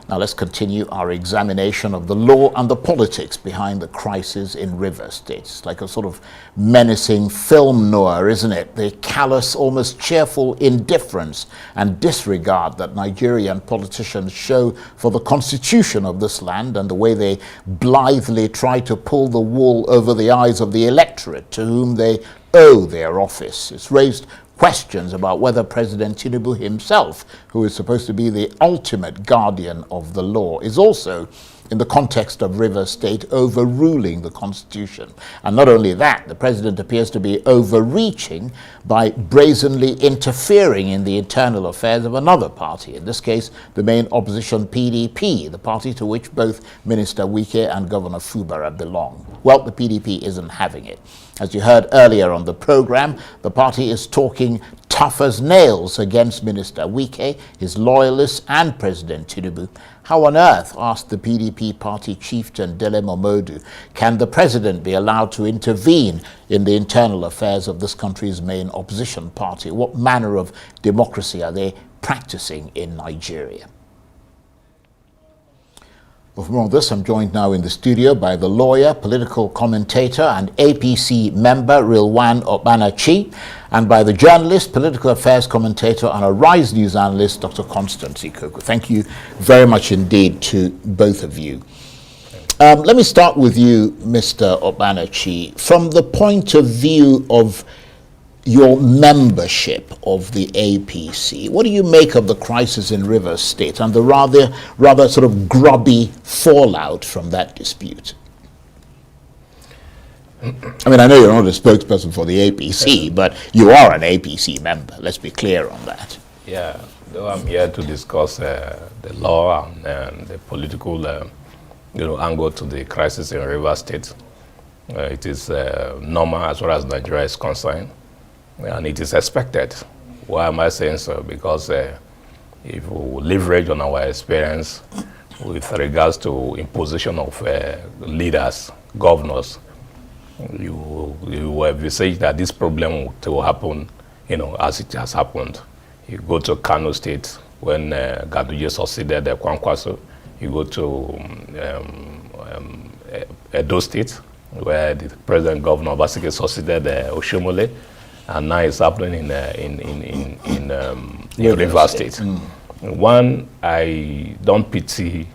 Now let's continue our examination of the law and the politics behind the crisis in Rivers State. It's like a sort of menacing film noir, isn't it? The callous, almost cheerful indifference and disregard that Nigerian politicians show for the constitution of this land, and the way they blithely try to pull the wool over the eyes of the electorate to whom they owe their office. It's raised questions about whether President Tinubu himself, who is supposed to be the ultimate guardian of the law, is also, in the context of Rivers State, overruling the Constitution. And not only that, the president appears to be overreaching by brazenly interfering in the internal affairs of another party, in this case, the main opposition PDP, the party to which both Minister Wike and Governor Fubara belong. Well, the PDP isn't having it. As you heard earlier on the program, the party is talking tough as nails against Minister Wike, his loyalists, and President Tinubu. How on earth, asked the PDP party chieftain Dele Momodu, can the president be allowed to intervene in the internal affairs of this country's main opposition party? What manner of democracy are they practicing in Nigeria? Well, for more on this, I'm joined now in the studio by the lawyer, political commentator, and APC member Rilwan Obanachi, and by the journalist, political affairs commentator, and Arise News analyst, Dr. Constance Ikokwu. Thank you very much indeed to both of you. Let me start with you, Mr. Obanachi. From the point of view of your membership of the APC, what do you make of the crisis in Rivers State and the rather sort of grubby fallout from that dispute? I mean, I know you're not a spokesperson for the APC, but you are an APC member. Let's be clear on that. Yeah, though I'm here to discuss the law and the political angle to the crisis in Rivers State. It is normal as far as Nigeria is concerned. And it is expected. Why am I saying so? Because if we leverage on our experience with regards to imposition of leaders, governors, you will envisage that this problem will happen, as it has happened. You go to Kano State when Ganduje succeeded Kwankwaso. You go to Edo State where the president governor Obaseki succeeded Oshomole. And now it's happening in Rivers State. One, I don't pity,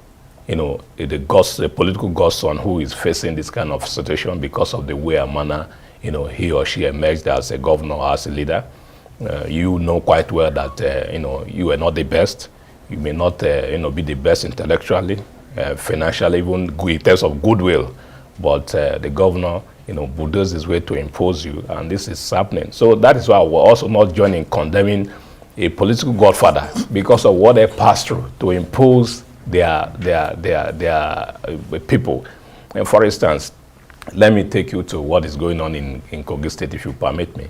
the political godson who is facing this kind of situation because of the way and manner, he or she emerged as a governor or as a leader. You know quite well that, you are not the best. You may not, be the best intellectually, financially, even in terms of goodwill. But the governor, bulldozed his way to impose you, and this is happening. So that is why we're also not joining condemning a political godfather because of what they passed through to impose their people. And for instance, let me take you to what is going on in Kogi State, if you permit me.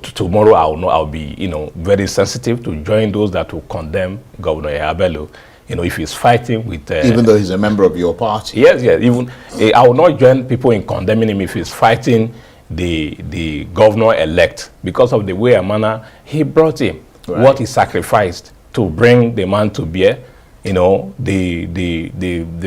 Tomorrow I'll be very sensitive to join those that will condemn Governor Yabelo. If he's fighting with... even though he's a member of your party? Yes. Even I will not join people in condemning him if he's fighting the governor-elect because of the way and manner he brought him, right. What he sacrificed to bring the man to bear, the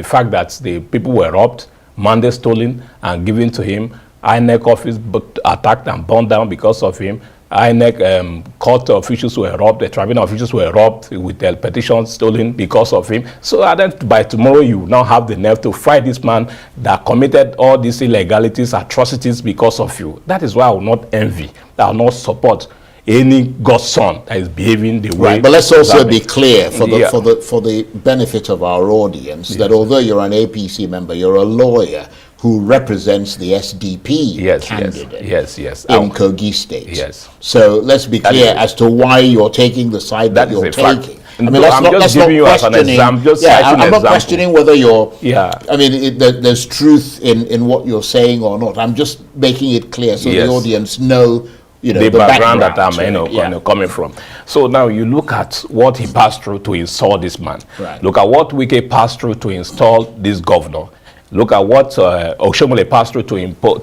fact that the people were robbed, mandate stolen and given to him, INEC office attacked and burned down because of him. INEC court officials were robbed, the tribunal officials were robbed with their petitions stolen because of him. So then by tomorrow you now have the nerve to fight this man that committed all these illegalities, atrocities because of you. That is why I will not envy, I will not support any godson that is behaving the way. Right, but let's also be clear for the benefit of our audience that although you're an APC member, you're a lawyer who represents the SDP candidate in Kogi State. Yes. So let's be clear as to why you're taking the side that you're taking. I mean, I'm just giving you as an example. I'm not questioning whether you're. I mean, there's truth in what you're saying or not. I'm just making it clear so the audience know. The background that I'm coming from. So now you look at what he passed through to install this man. Right. Look at what Wike passed through to install this governor. Look at what Oshomole passed through to impose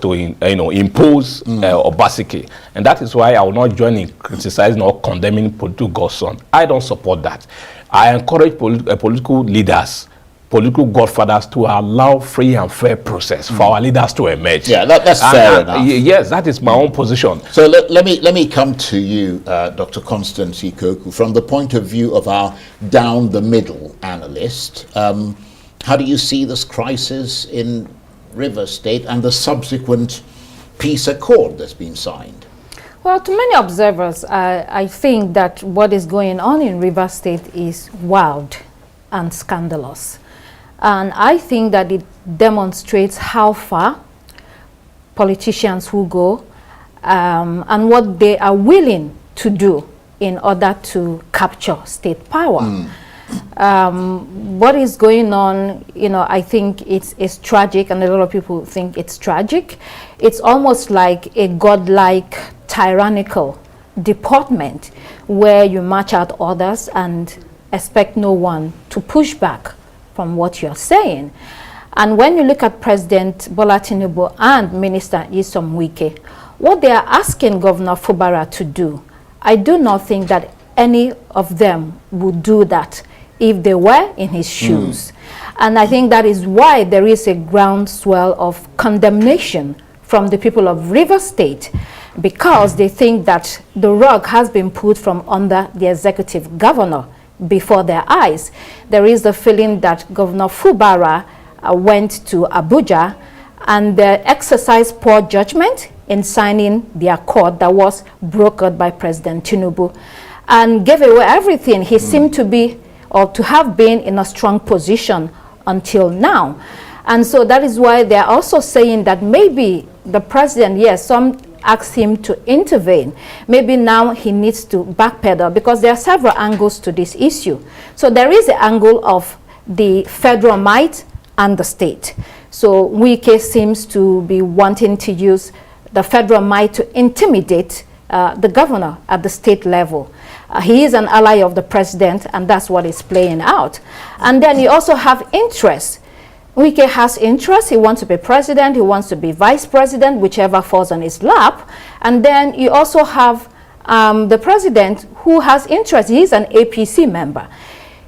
Obaseki. And that is why I will not join in criticizing or condemning political godson. I don't support that. I encourage political leaders, political godfathers, to allow free and fair process for our leaders to emerge. Yeah, that's fair enough. Yes, that is my own position. So let me come to you, Dr. Constance Ikokwu, from the point of view of our down-the-middle analyst. How do you see this crisis in Rivers State and the subsequent peace accord that's been signed? Well, to many observers, I think that what is going on in Rivers State is wild and scandalous. And I think that it demonstrates how far politicians will go and what they are willing to do in order to capture state power. What is going on, I think it's tragic, and a lot of people think it's tragic. It's almost like a godlike, tyrannical deportment where you march out orders and expect no one to push back from what you're saying. And when you look at President Bola Tinubu and Minister Nyesom Wike, what they are asking Governor Fubara to do, I do not think that any of them would do that if they were in his shoes. And I think that is why there is a groundswell of condemnation from the people of Rivers State, because they think that the rug has been put from under the executive governor before their eyes. There is the feeling that Governor Fubara went to Abuja and exercised poor judgment in signing the accord that was brokered by President Tinubu and gave away everything. He seemed to be, or to have been, in a strong position until now. And so that is why they're also saying that maybe the president, yes, some asked him to intervene. Maybe now he needs to backpedal, because there are several angles to this issue. So there is the angle of the federal might and the state. So Wike seems to be wanting to use the federal might to intimidate the governor at the state level. He is an ally of the president, and that's what is playing out. And then you also have interest. Wike has interest. He wants to be president. He wants to be vice president, whichever falls on his lap. And then you also have the president who has interest. He's an APC member.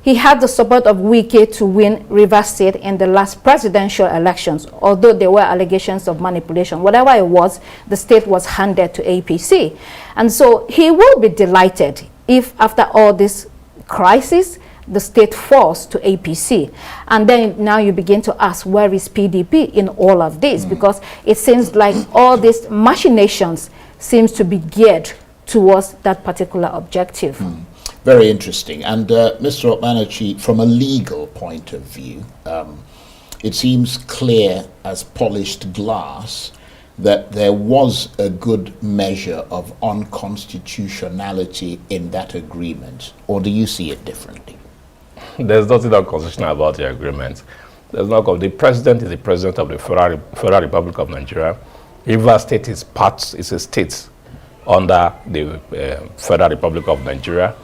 He had the support of Wike to win Rivers State in the last presidential elections, although there were allegations of manipulation. Whatever it was, the state was handed to APC. And so he will be delighted if, after all this crisis, the state falls to APC. And then now you begin to ask, where is PDP in all of this? Because it seems like all these machinations seems to be geared towards that particular objective. Very interesting. And Mr. Okmanachi, from a legal point of view, it seems clear as polished glass that there was a good measure of unconstitutionality in that agreement. Or do you see it differently? There's nothing unconstitutional about the agreement. There's no. The president is the president of the Federal Republic of Nigeria. Rivers State is a state under the Federal Republic of Nigeria.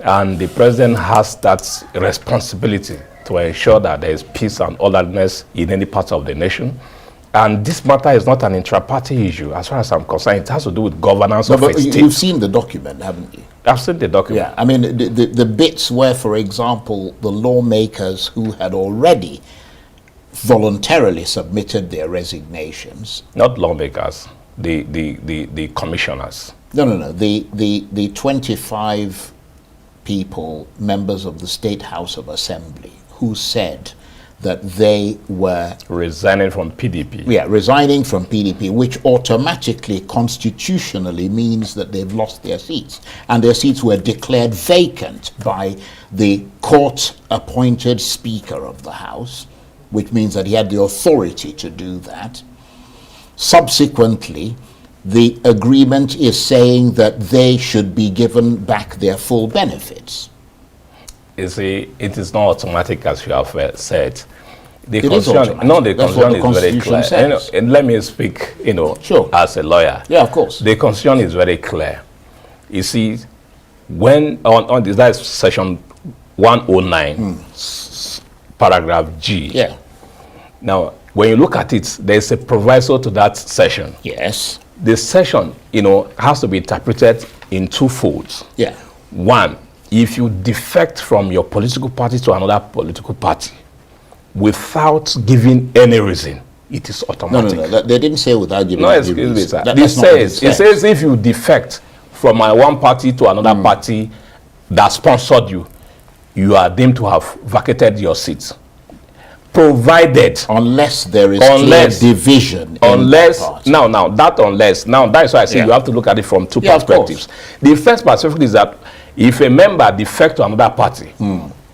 And the president has that responsibility to ensure that there is peace and orderliness in any part of the nation. And this matter is not an intra-party issue, as far as I'm concerned. It has to do with governance of a state. You've seen the document, haven't you? I've seen the document. Yeah, I mean, the bits where, for example, the lawmakers who had already voluntarily submitted their resignations. Not lawmakers, the commissioners. No. The 25 people, members of the State House of Assembly, who said that they were resigning from PDP. Yeah, resigning from PDP, which automatically, constitutionally, means that they've lost their seats. And their seats were declared vacant by the court-appointed Speaker of the House, which means that he had the authority to do that. Subsequently, the agreement is saying that they should be given back their full benefits. You see, it is not automatic, as you have said. The Constitution is very clear. And let me speak, sure, as a lawyer. Yeah, of course. The Constitution is very clear. You see, when on that section 109, paragraph G. Yeah. Now, when you look at it, there's a proviso to that session. Yes. The session, has to be interpreted in two folds. Yeah. One, if you defect from your political party to another political party without giving any reason, it is automatic. No. They didn't say without giving any reason. Excuse me, sir. It says if you defect from one party to another party that sponsored you, you are deemed to have vacated your seat. Provided, unless there is clear division. That's why I say you have to look at it from two perspectives. The first perspective is that if a member defects to another party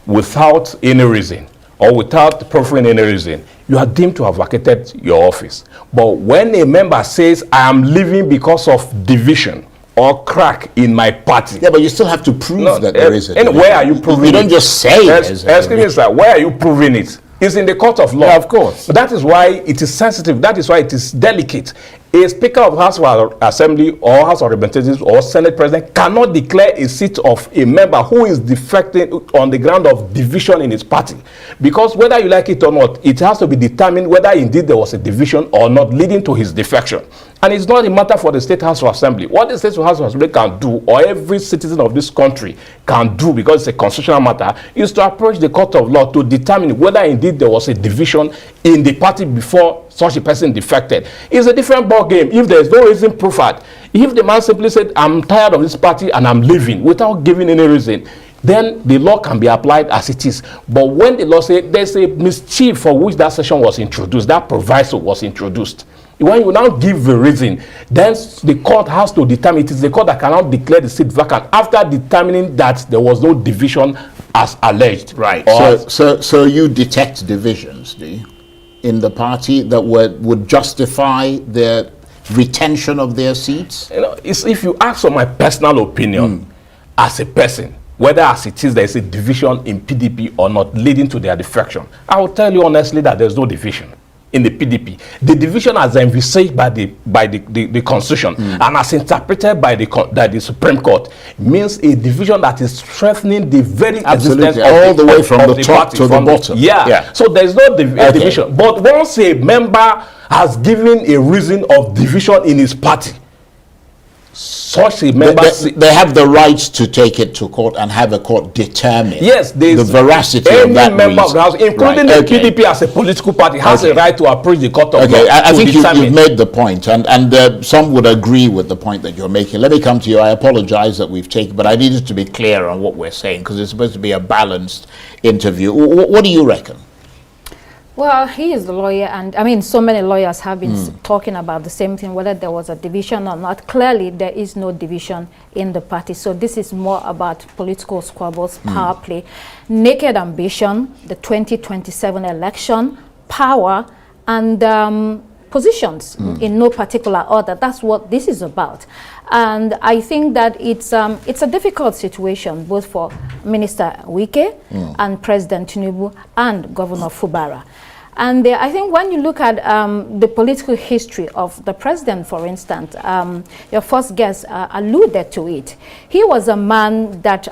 without any reason or without proffering any reason, you are deemed to have vacated your office. But when a member says, I am leaving because of division or crack in my party. Yeah, but you still have to prove that there is a division. And where are you proving it? You don't just say it. Excuse me, sir. Where are you proving it? It's in the court of law. Yeah, of course. But that is why it is sensitive. That is why it is delicate. A Speaker of House of Assembly or House of Representatives or Senate President cannot declare a seat of a member who is defecting on the ground of division in his party. Because whether you like it or not, it has to be determined whether indeed there was a division or not leading to his defection. And it's not a matter for the State House of Assembly. What the State House of Assembly can do, or every citizen of this country can do, because it's a constitutional matter, is to approach the court of law to determine whether indeed there was a division in the party before such a person defected. It's a different ball game if there is no reason proffered. If the man simply said, I'm tired of this party and I'm leaving without giving any reason, then the law can be applied as it is. But when the law says there's a mischief for which that session was introduced, that proviso was introduced, when you now give a reason, then the court has to determine. It is the court that cannot declare the seat vacant after determining that there was no division as alleged. Right. So you detect divisions, do you, in the party that would justify their retention of their seats? If you ask for my personal opinion as a person, whether as it is there is a division in PDP or not leading to their defection, I will tell you honestly that there's no division in the PDP. The division as envisaged by the Constitution and as interpreted by the Supreme Court means a division that is strengthening the very existence all the way from the top to the bottom. Yeah. So there is no division. But once a member has given a reason of division in his party, such a member they have the rights to take it to court and have a court determine the veracity of that member of the House, including the PDP as a political party, has a right to approach the court of law. I think you've made the point, and some would agree with the point that you're making. Let me come to you. I apologize that we've taken, but I needed to be clear on what we're saying because it's supposed to be a balanced interview. What do you reckon? Well, he is the lawyer, and I mean, so many lawyers have been talking about the same thing, whether there was a division or not. Clearly, there is no division in the party. So this is more about political squabbles, power play, naked ambition, the 2027 election, power, and positions in no particular order. That's what this is about. And I think that it's a difficult situation both for Minister Wike and President Tinubu and Governor Fubara. And I think when you look at the political history of the president, for instance, your first guest alluded to it. He was a man that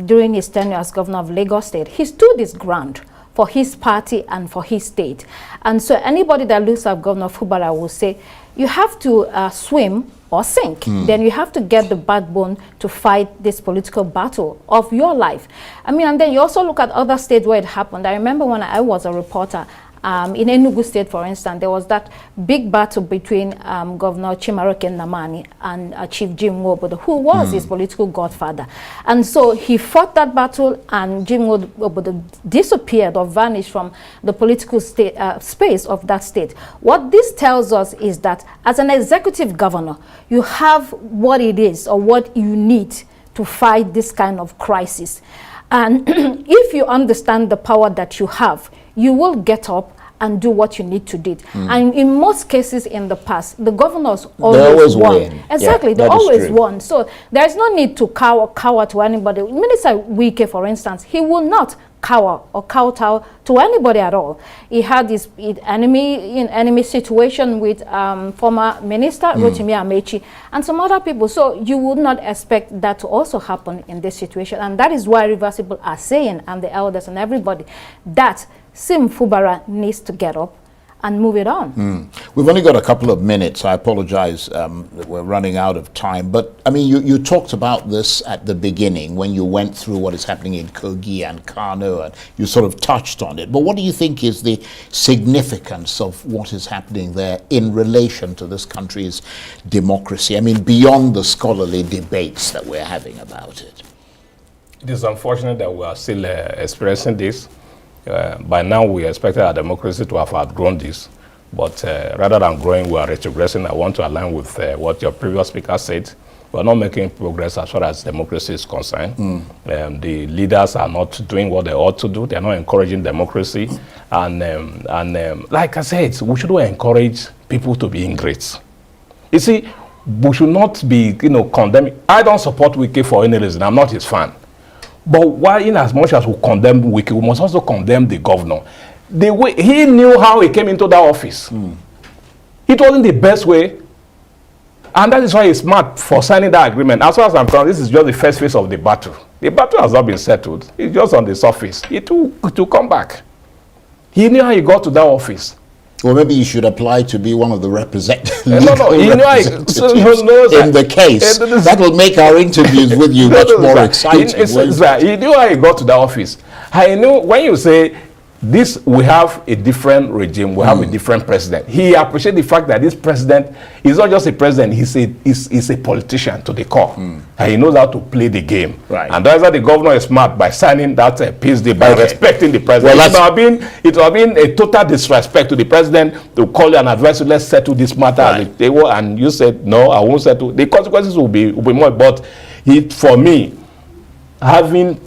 during his tenure as governor of Lagos State, he stood his ground for his party and for his state. And so anybody that looks at Governor Fubara will say, you have to swim or sink. Then you have to get the backbone to fight this political battle of your life. I mean, and then you also look at other states where it happened. I remember when I was a reporter, in Enugu State, for instance, there was that big battle between Governor Chimaroke Namani and Chief Jim Nwobodo, who was his political godfather. And so he fought that battle, and Jim Nwobodo disappeared or vanished from the political space of that state. What this tells us is that as an executive governor, you have what it is or what you need to fight this kind of crisis. And if you understand the power that you have, you will get up and do what you need to do. And in most cases in the past, the governors always won. Exactly, they always won. So there's no need to cower to anybody. Minister Wike, for instance, he will not cower or kowtow to anybody at all. He had this enemy situation with former minister Rotimi Amechi and some other people. So you would not expect that to also happen in this situation. And that is why Reversible are saying, and the elders and everybody, that Sim Fubara needs to get up and move it on. We've only got a couple of minutes. I apologize that we're running out of time. But, I mean, you talked about this at the beginning when you went through what is happening in Kogi and Kano, and you sort of touched on it. But what do you think is the significance of what is happening there in relation to this country's democracy? I mean, beyond the scholarly debates that we're having about it. It is unfortunate that we are still experiencing this. By now, we expected our democracy to have outgrown this, but rather than growing, we are retrogressing. I want to align with what your previous speaker said. We are not making progress as far as democracy is concerned. The leaders are not doing what they ought to do. They are not encouraging democracy. And like I said, we should encourage people to be ingrates. You see, we should not be, condemning. I don't support Wike for any reason. I'm not his fan. But why, in as much as we condemn Wike, we must also condemn the governor. The way he knew how he came into that office. It wasn't the best way. And that is why he's smart for signing that agreement. As far as I'm concerned, this is just the first phase of the battle. The battle has not been settled. It's just on the surface. It will come back. He knew how he got to that office. Well, maybe you should apply to be one of the representatives in the case. That will make our interviews with you much more exciting. He knew how he got to that office. I knew when you say this, we have a different regime, we have a different president. He appreciates the fact that this president is not just a president, he's a politician to the core. And he knows how to play the game. Right. And that's why the governor is smart by signing that peace deal, by respecting the president. Well, it would have been a total disrespect to the president to call you and advise you, let's settle this matter at the table. And you said, no, I won't settle. The consequences will be more. But for me, having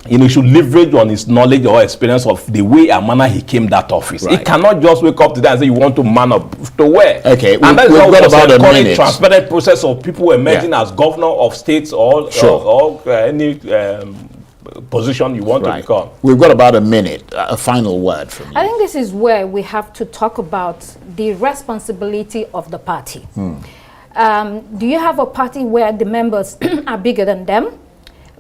he should leverage on his knowledge or experience of the way and manner he came that office. He cannot just wake up today and say you want to man up to where. Okay, and that's we've got about a minute. Transparent process of people emerging as governor of states or any position you want to become. We've got about a minute. A final word from you. I think this is where we have to talk about the responsibility of the party. Do you have a party where the members are bigger than them?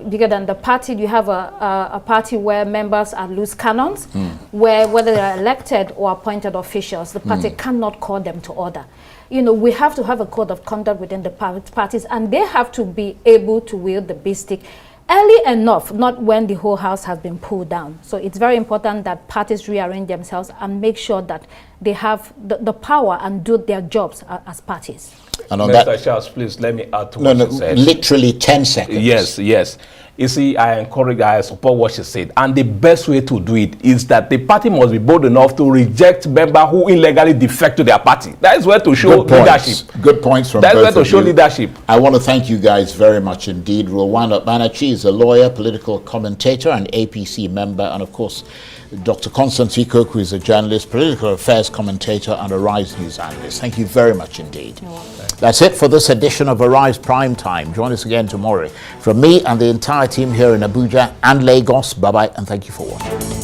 Bigger than the party? Do you have a party where members are loose cannons, where whether they are elected or appointed officials, the party cannot call them to order? We have to have a code of conduct within the parties, and they have to be able to wield the big stick early enough, not when the whole house has been pulled down. So it's very important that parties rearrange themselves and make sure that they have the power and do their jobs as parties. And on Mr. Charles, please let me add to what you said. Literally 10 seconds. Yes. You see, I support what she said. And the best way to do it is that the party must be bold enough to reject members who illegally defect to their party. That is where to show leadership. Good points from both of you. That's where to show leadership. I want to thank you guys very much indeed. Rwanda Banerjee is a lawyer, political commentator, and APC member. And of course, Dr. Constance Ikokwu is a journalist, political affairs commentator, and Arise News analyst. Thank you very much indeed. That's it for this edition of Arise Prime Time. Join us again tomorrow. From me and the entire team here in Abuja and Lagos, bye-bye and thank you for watching.